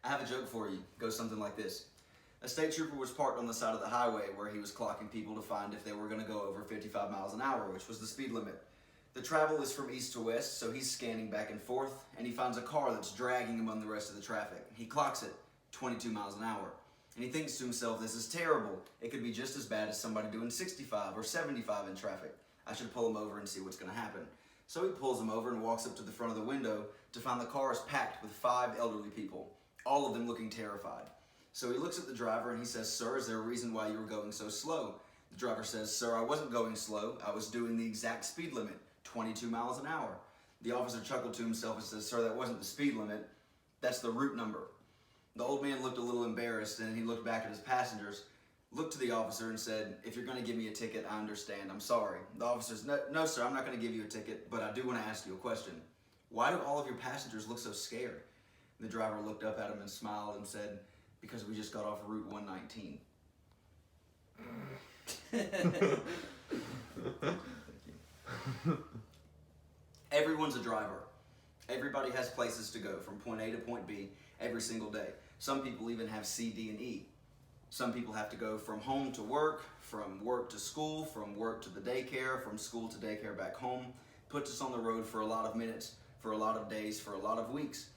I have a joke for you. It goes something like this. A state trooper was parked on the side of the highway where he was clocking people to find if they were going to go over 55 miles an hour, which was the speed limit. The travel is from east to west, so he's scanning back and forth, and he finds a car that's dragging among the rest of the traffic. He clocks it, 22 miles an hour. And he thinks to himself, this is terrible. It could be just as bad as somebody doing 65 or 75 in traffic. I should pull him over and see what's going to happen. So he pulls him over and walks up to the front of the window to find the car is packed with 5 elderly people, all of them looking terrified. So he looks at the driver and he says, "Sir, is there a reason why you were going so slow?" The driver says, "Sir, I wasn't going slow. I was doing the exact speed limit, 22 miles an hour. The officer chuckled to himself and says, "Sir, that wasn't the speed limit. That's the route number." The old man looked a little embarrassed and he looked back at his passengers, looked to the officer and said, "If you're going to give me a ticket, I understand. I'm sorry." The officer says, No, sir, I'm not going to give you a ticket, but I do want to ask you a question. Why do all of your passengers look so scared?" The driver looked up at him and smiled and said, "Because we just got off Route 119. Everyone's a driver. Everybody has places to go from point A to point B every single day. Some people even have C, D, and E. Some people have to go from home to work, from work to school, from work to the daycare, from school to daycare back home. Puts us on the road for a lot of minutes, for a lot of days, for a lot of weeks.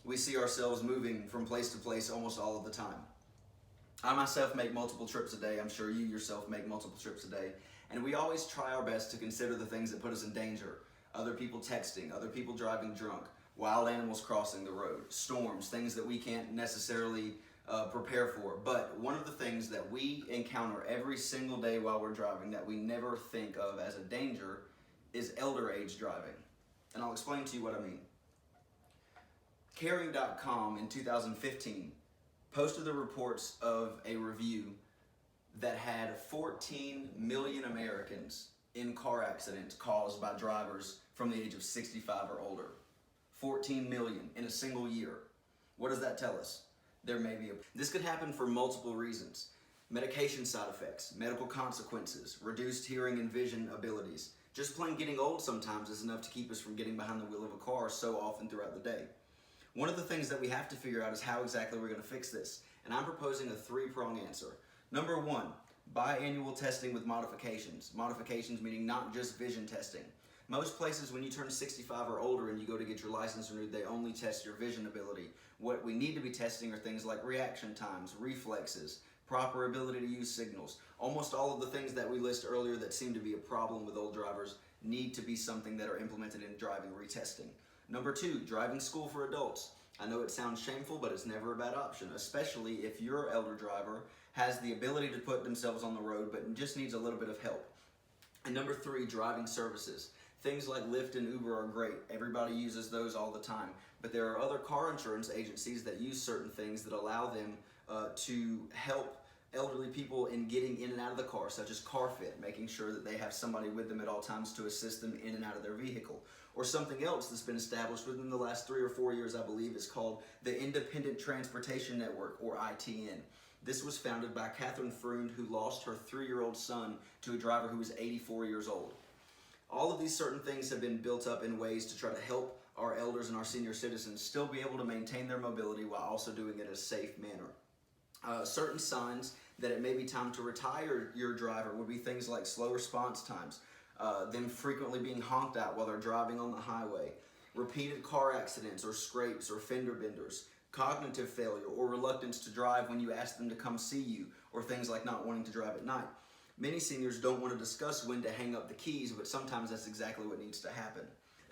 We see ourselves moving from place to place almost all of the time. I myself make multiple trips a day. I'm sure you yourself make multiple trips a day. And we always try our best to consider the things that put us in danger. Other people texting, other people driving drunk, wild animals crossing the road, storms, things that we can't necessarily prepare for. But one of the things that we encounter every single day while we're driving that we never think of as a danger is elder age driving. And I'll explain to you what I mean. Caring.com in 2015 posted the reports of a review that had 14 million Americans in car accidents caused by drivers from the age of 65 or older. 14 million in a single year. What does that tell us? This could happen for multiple reasons. Medication side effects, medical consequences, reduced hearing and vision abilities. Just plain getting old sometimes is enough to keep us from getting behind the wheel of a car so often throughout the day. One of the things that we have to figure out is how exactly we're going to fix this. And I'm proposing a 3-prong answer. Number 1, biannual testing with modifications. Modifications meaning not just vision testing. Most places when you turn 65 or older and you go to get your license renewed, they only test your vision ability. What we need to be testing are things like reaction times, reflexes, proper ability to use signals. Almost all of the things that we list earlier that seem to be a problem with old drivers need to be something that are implemented in driving retesting. Number 2, driving school for adults. I know it sounds shameful, but it's never a bad option, especially if your elder driver has the ability to put themselves on the road but just needs a little bit of help. And number 3, driving services. Things like Lyft and Uber are great. Everybody uses those all the time. But there are other car insurance agencies that use certain things that allow them to help elderly people in getting in and out of the car, such as CarFit, making sure that they have somebody with them at all times to assist them in and out of their vehicle. Or something else that's been established within the last 3 or 4 years, I believe, is called the Independent Transportation Network, or ITN. This was founded by Catherine Freund, who lost her 3-year-old son to a driver who was 84 years old. All of these certain things have been built up in ways to try to help our elders and our senior citizens still be able to maintain their mobility while also doing it in a safe manner. Certain signs that it may be time to retire your driver would be things like slow response times, them frequently being honked at while they're driving on the highway, repeated car accidents or scrapes or fender benders, cognitive failure or reluctance to drive when you ask them to come see you, or things like not wanting to drive at night. Many seniors don't want to discuss when to hang up the keys, but sometimes that's exactly what needs to happen.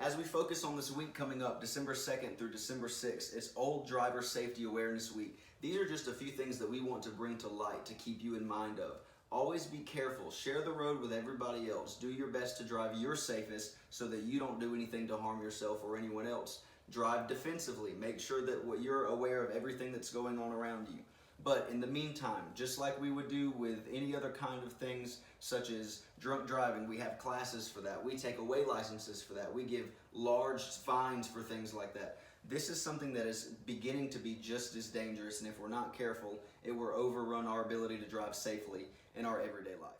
As we focus on this week coming up, December 2nd through December 6th, it's Old Driver Safety Awareness Week. These are just a few things that we want to bring to light to keep you in mind of. Always be careful. Share the road with everybody else. Do your best to drive your safest so that you don't do anything to harm yourself or anyone else. Drive defensively. Make sure that you're aware of everything that's going on around you. But in the meantime, just like we would do with any other kind of things such as drunk driving, we have classes for that. We take away licenses for that. We give large fines for things like that. This is something that is beginning to be just as dangerous, and if we're not careful, it will overrun our ability to drive safely in our everyday life.